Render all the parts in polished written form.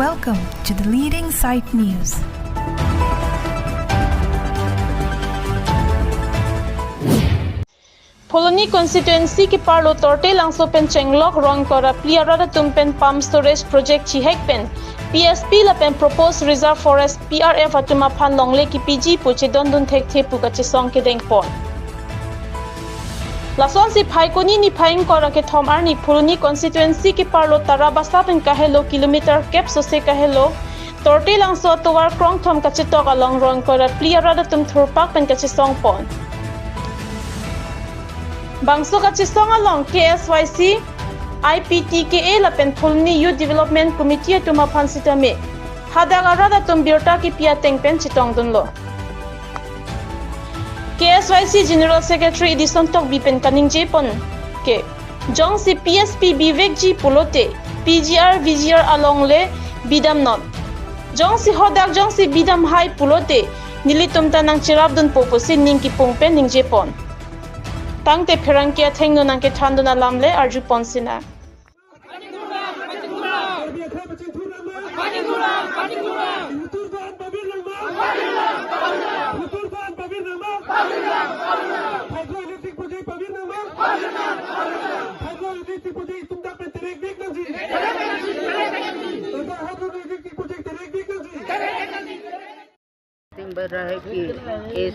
Welcome to the leading site news. Pholoni constituency ki parlo torte langso pen chenglok rong kora pliara tumpen palm storage project chi hek pen PSP la pen proposed reserve forest PRF atuma phan longle ki PG puche don dun thek the pu ka chi song ke deng pon la son si phai koni ni phaing kora ke thom ar ni Pholoni constituency ki parlo tarabasa pen ka hello kilometer cap so se ka hello torte langso towar krong thom ka chi to ka long rong kora pliara tum thurpak pen ka chi song pon Bangso ka chisong along KSYC IPTKA la pen Pholoni Youth Development Committee tuma phansita me hadagara tum biota ki pia teng pen chitong dunlo KSYC General Secretary Edison Tok Bipen Kaning Jepon ke Jong si PSP Bivek Ji Pulote PGR VGR along le Bidam Not Jong si hodak Jong si Bidam High Pulote nilitum tanang chirab dun poposin ning ki pungpen ning Jepon Tangte Perangkia Tengno Nanke Tandona Lamle Arju Ponsina. बढ़ रहा है कि इस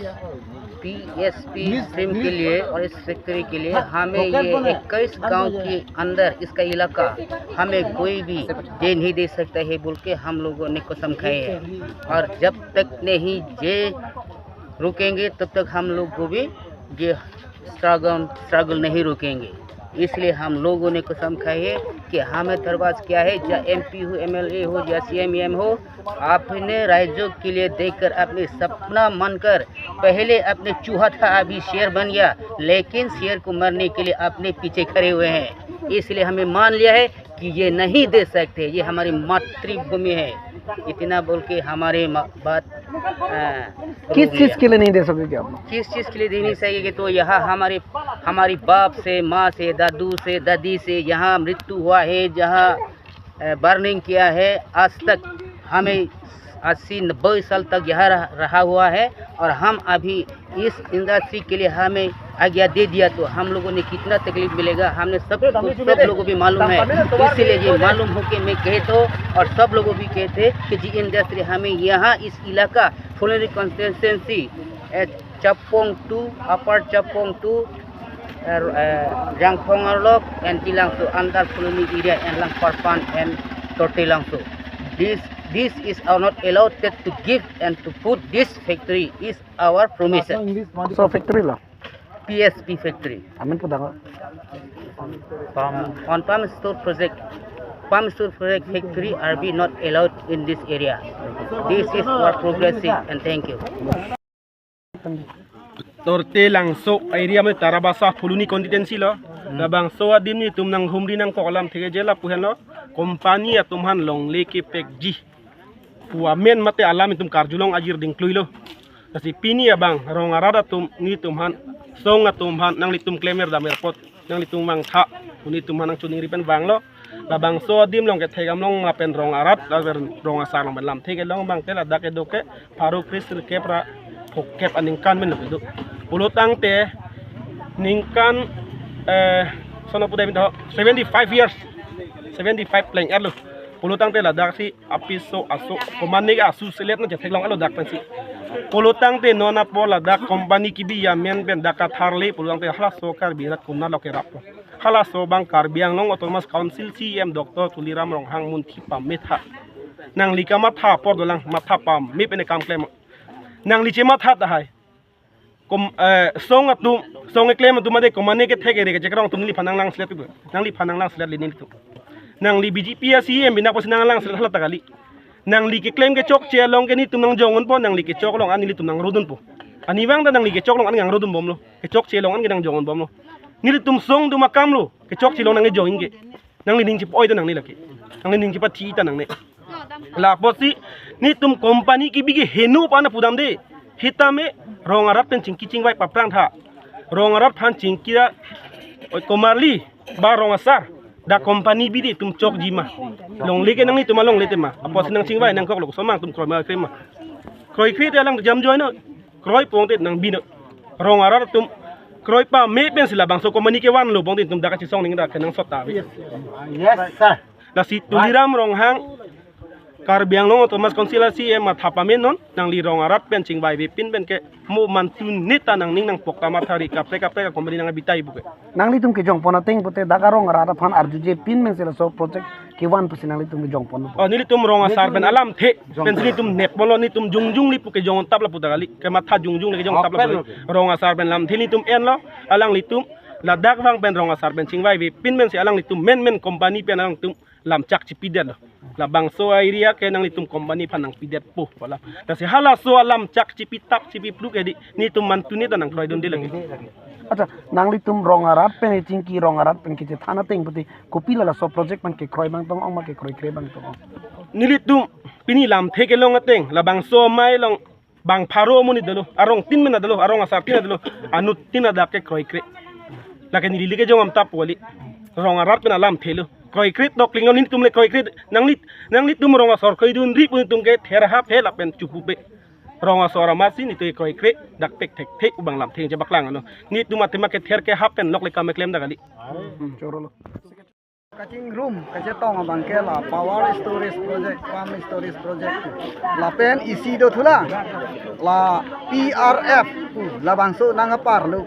PSP stream के लिए और इस फैक्ट्री के लिए हमें ये 21 गांव के अंदर इसका इलाका हमें कोई भी दे नहीं दे सकता है बोल के हम लोगों ने कसम खाई है और जब तक नहीं ये रुकेंगे तब तक हम लोग को भी ये स्ट्रगल नहीं रुकेंगे इसलिए हम लोगों ने कसम खाई है कि हमें दरवाज क्या है या MP हो MLA हो या CM हो आपने राज्यों के लिए देखकर अपने सपना मानकर पहले अपने चूहा था अभी शेर बन गया लेकिन शेर को मरने के लिए अपने पीछे खड़े हुए हैं इसलिए हमें मान लिया है कि ये नहीं दे सकते ये हमारी मातृभूमि है इतना बोल के हमारे बात किस चीज़ के लिए नहीं दे सकते क्या आप किस चीज़ के लिए देनी चाहिए कि तो यहाँ हमारी बाप से माँ से दादू से दादी से यहाँ मृत्यु हुआ है जहाँ बर्निंग किया है आज तक हमें 80-90 साल तक यहाँ रहा हुआ है और हम अभी इस इंडस्ट्री के लिए हमें आज्ञा दे दिया तो हम लोगों ने कितना तकलीफ मिलेगा हमने सब लोगों को भी मालूम है इसीलिए ये मालूम हो के मैं कहता हूँ और सब लोगों भी कहते कि जी इंडस्ट्री हमें यहाँ इस इलाका Pholoni constituency Chapong 2 Upper Chapong 2 Rangpongarlok and Tilangso under Pholoni area and Langparpan and Tortelangso This is not allowed to give and to put this factory is our promise. So factory lah. PSP factory. Amin po daw. On palm store project factory are be not allowed in this area. This is our progressive and thank you. Torte langso area में tarabasa Pholoni constituency lo. Labang so adim ni tum nang humri nang kolam thege jela puhen lo. Company atumhan long leke pek ji. Puamen mate alam itum karjulong ajir ding kluilo. Kasi pini abang rong arada tum ni tumhan song atumhan nang litum klemer da airport nang litum mang tha uni tumhan nang chuning ripen bang lo. Labang so adim long ke thegam long lapen rong arat la rong asar long lam thege long bang tela dake doke paru kristil kepra kep aning kan men do. Pulutang te ningkan sono puday minto 75 years 75 playing erlo pulutang te ladak si apiso aso komani asu selet na jetek long alo dak pensi pulutang te nona po ladak company kibi ya men ben dakat harle pulutang te hala sokar birat kunna loke rapo hala so bang karbiang long autonomous council CM Dr. Tuliram rong hang mun thi pametha nang likama tha por dolang matha pam mi pene kam klem nang lichema tha ta hai song atum song claim atumade komane ke thege re ke jekrong tumli phanang lang slet nang li phanang lang slet linin tu nang li BGP CM bina pos nang lang slet hala tagali nang li ke claim ke chok che long ke ni tum nang jongon po nang li ke chok long ani li tum nang rodun po ani wang da nang li ke chok long ani ngang rodun bom lo ke chok che long ani nang jongon bom lo ni li tum song du makam lo ke chok che long nang ni join ke nang li ning chip oi da nang ni laki nang li ning chip thi ta nang ne la posi ni tum company ki bigi henu pa na pudam de hitame rong arab pen chingki chingwai paprang tha rong arab than chingkira komarli ba rong asar da company bi di tum chok ji ma long le ke nang ni tum long le te ma apo sinang ching vai nang kok lok somang tum kroi ma krem ma kroi kri te lang jam join no kroi pong te nang bi no rong ara tum kroi pa me pen sila bang so company ke wan lo bong te tum da ka chi song ning da ke nang sot ta wi Yes, sir. la si tuliram rong hang kar biang long Thomas konsilasi e ma thapamen non nang li rong arat pen ching bai bi pin ben ke mo man tun neta nang ning nang pok kamar thari kapre ka company nang bitai buke Nangli tum ke jong pona ting pote dagarong rara fan arjuje pin men sila so project ke wan pusi nangli tum ke jong pona. oh nili tum rong asar ben alam the pen sini tum nep bolo ni tum jung li puke jong tap la puta kali ke matha jung le ke jong tap la rong asar ben lam thini tum en lo alang li tum la dak wang ben rong asar ben ching bai bi pin men si alang li tum men company pen alang tum lam chak chi pidet lo la bang so area ke nang li tum company panang pidet po wala ta si hala so alam chak chi pitap chi pi pluk edi ni tum man tuni tanang kloi don de lagi Acha nangli tum rong arat pen chingki rong arat pen ke thana ting pote kopila la so project man ke kroi bang tong ong ma ke kroi kre bang tong. nili tum pini lam theke long ateng la bang so mai long bang pharo moni dalo arong tin mena dalo arong asar tin dalo anut tin ada ke kroi kre la ke nili ke jong am tap wali rong arat pen alam thelo kroi kre dok lingon ni tum le kroi kre nang li tum rong asar khoi dun ri pun tum ke thera ha phe la pen chupu be rong asar amasi ni te kroi kre dak pek tek ubang lam theng je baklang ano ni tum atema ke ther ke ha pen lok le kam klem da kali Chorolo. Cutting room kasi tong abang ke la power storage project, farm storage project la pen isi do thula la PRF la bangso nangapar lu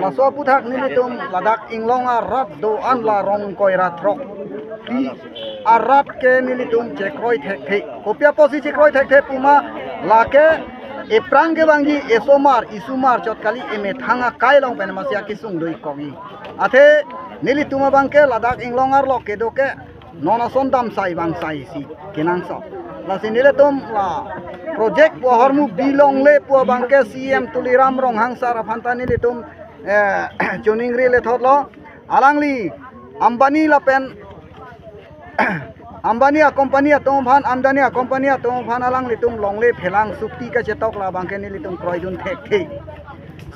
la so puthak ni tum ladak inglonga rat do an la rong koi rat rok arat ke ni tum chekroi thek kopia posisi chekroi thek puma la ke eprang ke bangi isumar chot kali eme thanga kai long pen masya kisung doi kogi athe nili tuma bangke ladak inglongar lo ke doke nona sondam sai bang sai si kinang so la sinile tum la project po hormu bilong le po bangke CM tuliram rong hang sara phantani le tum chuningri le thotlo alangli ambani la pen Ambania company atom phan amdania company atom phan alang litum longle phelang sukti ka chetok la bangke ni litum kroidun thek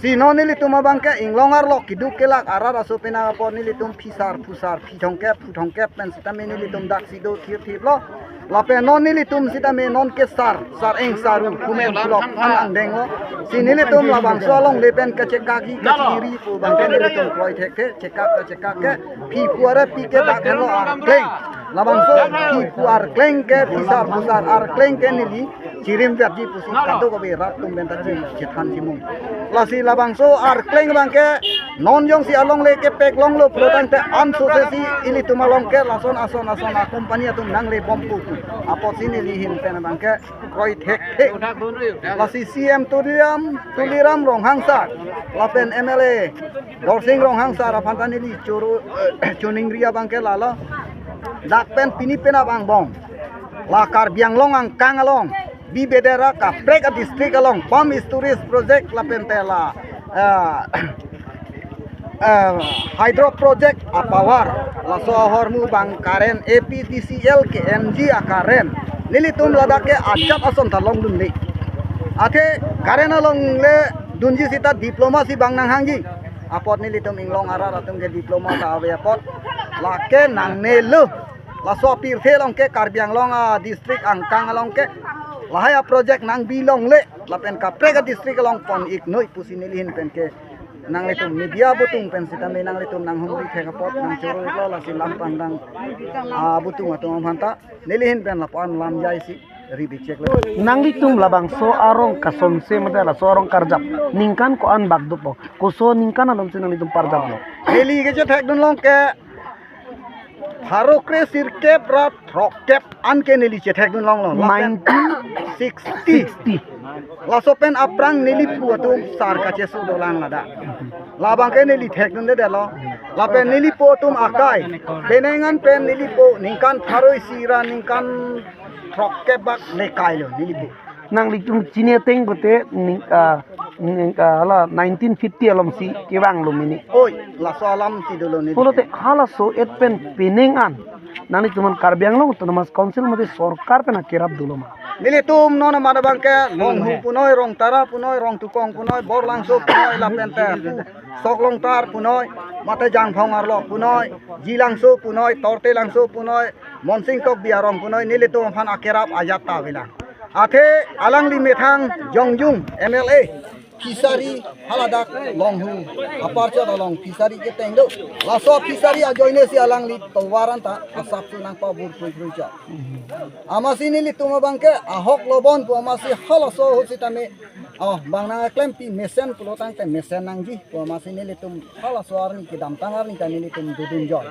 si no ni litum bangke inglongar lo kiduk kelak arar aso pena por ni litum phusar phutongke pen sitame ni litum dak sido thir lo la pe non ni litum sitame non ke sar eng saru kumen blok ang deng lo si ni litum la bang so long le pen ka chekaki ka chiri pu bangke ni litum kroi thek chekak ke phi puara pi ke dak lo kleng labang so ki puar kleng ke pusar ar kleng ke nili chirim verji pusi kado ko be rat tum ben ta chethan simung lasi labang so ar kleng bang ke non jong si along le ke pek long lo protan te am so se si ili tum along ke lason ason a company tum nang le bompu apo sini li hin pen bang ke koi thek lasi CM tuliram rong hangsa lapen MLA dorsing rong hangsa ra phantani li choro chuningria bang ke lala dak pen pini pena bang bong lakar biang long ang kang along bi bedera ka prek a district along pam storage project la pen tela hydro project a power la so hormu bang karen APDCL ke MG a karen nilitum ladake ajap ason talong dun le ate karen along le dunji sita diploma si bang nang hangji apot nilitum inglong ara ratum ke diploma ta awe apot lake nang nelu la so pir the long ke karbiang long district angkang long ke lahaya project nang bilong le la pen ka prega district long pon ignoi pusinilihin pen ke nang litum media butung pen sitame nang litum nang humri the kapot nang choro lo la silam pandang butung atong hanta nilihin pen la pon lam jai si ribi check le Nangli tum labang so arong kasonse mate la so arong karjap ningkan ko an bagdupo ko so ningkan alom se nangli tum parjap lo heli ke thek dun long ke Harokre sirkep rat rokep anke neli chethek dun long 1960 lasopen aprang neli puatu sar ka chesu dolang lada labang ke neli thek dun de lo lapen neli potum akai benengan pen neli po ningkan tharoi sira ningkan rokep bak nekai lo neli po nangli tum chine teng bote ala 1950 alom si kewang lo mini oi la salam ti dolo neli polote hala so et pen penengan nangli tuman karbiang lo to mas council mate sorkar pena kerap dulo ma nili tum nona mana bangke long hu punoi rong tara punoi rong tukong punoi bor langso punoi lapente sok long tar punoi mate jang phong arlo punoi ji langso punoi torte langso punoi monsing tok biarong punoi nili tum phan akerap ajat ta bilang ate alang li methang jongjung MLA Fisari haladak long hu aparcha long fisari ke tengdo laso fisari ajoine si alang li tawaran ta asap sunang pa bur pruja amasi ni li tuma bangke ahok lobon pu amasi halaso hositame bang na klem pi mesen pulotang te mesen nangji pu amasi ni li tum halaso arni ke dam tangar ni tani li tum dudun jol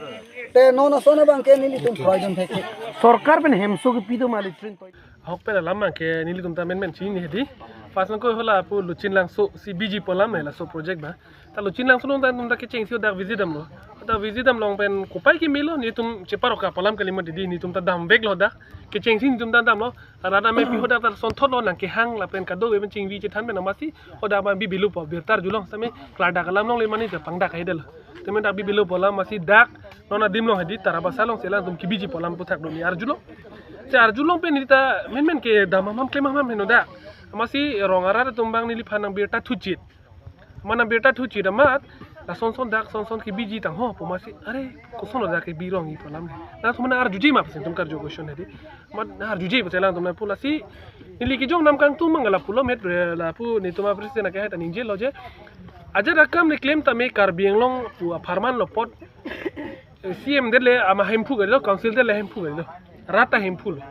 te nona sona bangke ni li tum proidon theke सरकार पेन हेमसो के पीदो माली ट्रेन तो hok pela lama ke nili tum tamen men chini hedi pas ko hola pu luchin lang so si biji polam la so project ba ta luchin lang so non tum ta ke cheng si da visit am lo ta visit am long pen kupai ki milo ni tum cheparo ka polam kalima di ni tum ta dam bek lo da ke cheng sin tum ta dam lo rada me pi hoda ta son thot lo nang ke hang la pen ka do ben ching vi che than ben amasi hoda ba bi bilu po birtar julong same klada kalam long le mani te pangda kai del temen da bi bilu polam masi dak nona dim lo hedi taraba salong selang tum ki biji polam pu thak do ni arjulo si arjulong pen nita men ke damamam klemamam henoda masih rongarar tumbang nili panang birta tujit mana birta tujit amat la son dak son ki biji tang ho po masih are kuson dak ke birong i polam na tumna arjuji ma pesen tum kar jo question hedi mat arjuji betelang tumna pula si nili ki jong nam kang tum mangala pulo met la pu ni tuma presiden ka heta ninje loje aja rakam ni claim tame kar bienglong pu farman lo pot CM dele ama hempu gelo council dele hempu gelo rata hempu lo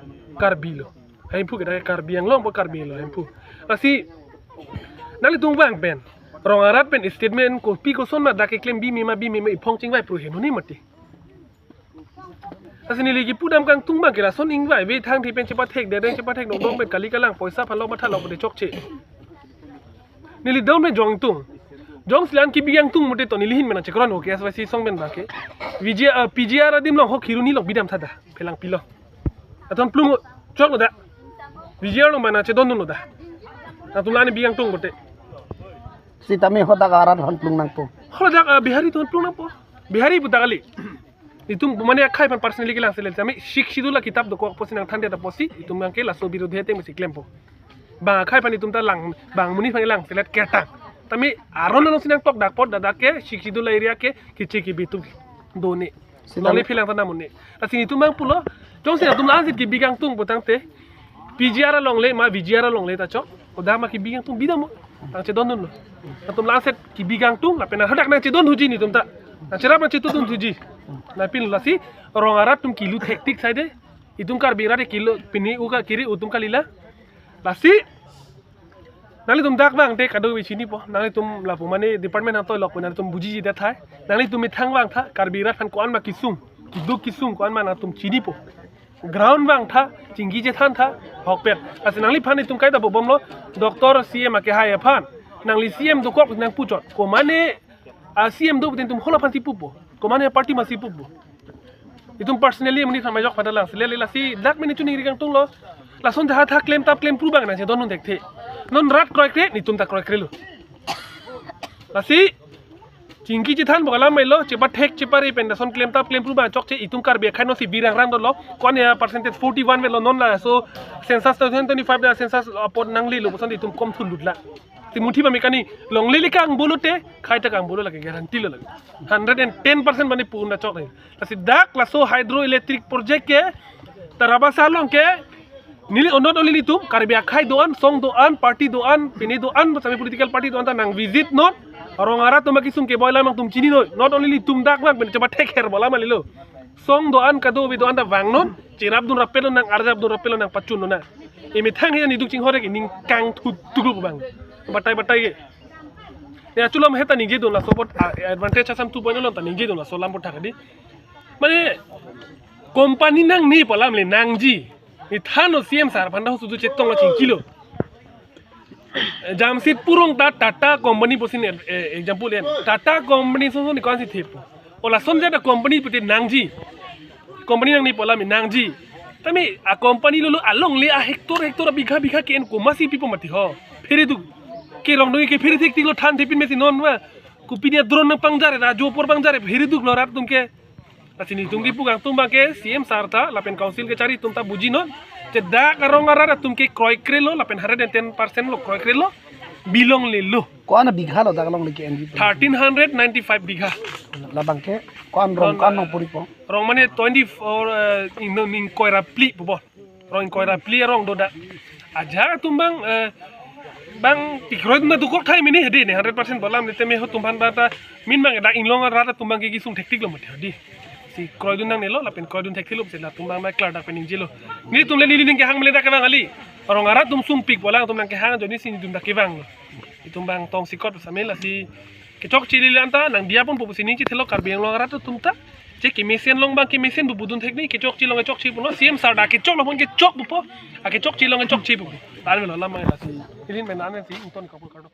karbilo hempu ke karbiang long bo karbilo hempu asi nali tung bang pen rong arat pen statement ko pi ko son ma da ke claim bi mi ma ipong ching vai pro he no ni mati asi ni legi pudam kang tung bang ke la son ing vai ve thang thi pen chepa thek de deng chepa thek dong pen kali kalang poisa phalo ma thalo de chok che ni li dong me jong tung jong slan ki biang tung mote to ni lihin mena chekron ho ke aswasi song ben ba ke PGR adim long ho khiruni long bidam thada pelang pilo aton plung chok lo da vigiar lo mana che don no da na tulani biang tung bote si tame hoda garan han plung nang to hola da bihari ton plung nang po bihari buta kali itum mane khai pan personally kilang sele tami shikshidula kitab do ko posinang thande da posi itum mang ke la so birodhe te mesi klempo ba khai pan itum ta lang bang muni phang lang selet ketang tami aron no sinang tok dak pot da ke shikshidula area ke kichi ki bitu doni nole philang ta namune asini tum mang pulo jong se tum lazit ki bigang tung botang te PGR long le ma VGR long le ta chok oda ma ki bigang tung bidam tang che don no tum laset ki bigang tung la pena hadak na che don huji ni tum ta na chera ma che tu tum huji na pin lasi rong arat tum kilu hektik side itum kar bira de kilo pini uga kiri utum kalila lasi nali tum dak bang te kado chini po nali tum la pu mane department han to lok pena tum buji ji da thai nali tum thang wang tha kar bira khan ko an ma kisung kiduk kisung ko an ma na tum chini po ground bang tha chinggi je than tha hokpet as nangli phan tum kai da bom lo doctor CM ke hai phan nangli CM do ko nang puchot ko mane CM do tum hola phan ti pupo ko mane party ma si pupo itum personally muni thamai jok padala sele la si dak mini chuni rigang tung lo la son tha claim tap claim pru bang na se don non dekte non rat kroi kre ni tum ta kroi krelu la si chingki ji than bogala mailo chepa thek chepa re pen son claim tap claim pru ba chok che itum kar be khaino si birang ram do lo kon ya percentage 41 ve lo non la so census 2025 da census apod nangli lo son itum kom thul lutla ti muthi ba mekani longle li kang bolote khaita kang bolo lage guarantee lo lage 110% bani purna chok re asi dak la so hydroelectric project ke taraba salong ke nili not only tum karbia khai doan song doan party doan pini doan sami political party doan ta nang visit not rong ara tum ki sum ke boila mang tum chini no not only tum dak bang ben coba take care bola malilo song doan kado bi doan da wang non cirap dun rapelo nang arjab dun rapelo nang pacun no na imi thang he ni duk ching hore ki ning kang thu tugul bang batai ge ya chulam heta ninje don la sobot advantage asam 2.0 lon ta ninje don la solam pot thakadi mane company nang ni polam le nangji ni thano CM sar phanda hu sudu chetong la ching kilo jamsit purong ta tata company posin example en tata company so ni kon si thep ola sonja da company pete nangji company nang ni polam nangji tami a company lulu along le a hector bigha ke en ko masi pipo mati ho fere du ke rong doi ke fere thik tiklo than thepin mesi non wa kupinia drone nang pangjare rajo por pangjare fere du lorat tum ke asini tum di pugang tum ba ke CM sarta lapen council ke cari tum ta buji non Cedak karong arara tum ke kroy krelo lapen 110% lo kroy krelo bilong le lo ko ana bigha lo dagalong leki NG 1395 bigha labang ke ko an rong kan no puri po rong mane 24 ning koira pli po rong koira pli rong doda aja tumbang bang tikroy na dukok thai mini hedi ne 100% bolam nete me ho tumban data min bang da inglong rata tumbang ke gisung tektik lo mate hedi si kroy dun nang nelo lapen kroy dun tektik lo sela tumbang ma klar da pening jelo ni tumle li ning ke hang mele da ka ali orang arat tum sumpik bolang tum nang ke hang joni sin dum da ke bang itumbang tong sikot samela si kecok cili lanta nang dia pun pupusi ni citelo karbiang long arat tum ta cek kimisian long bang kimisian bubudun teknik kecok cilong kecok ci puno siem sarda kecok lo pun kecok bupo a kecok cilong kecok ci bupo tan melo lama la si ilin menan si unton kapul kardo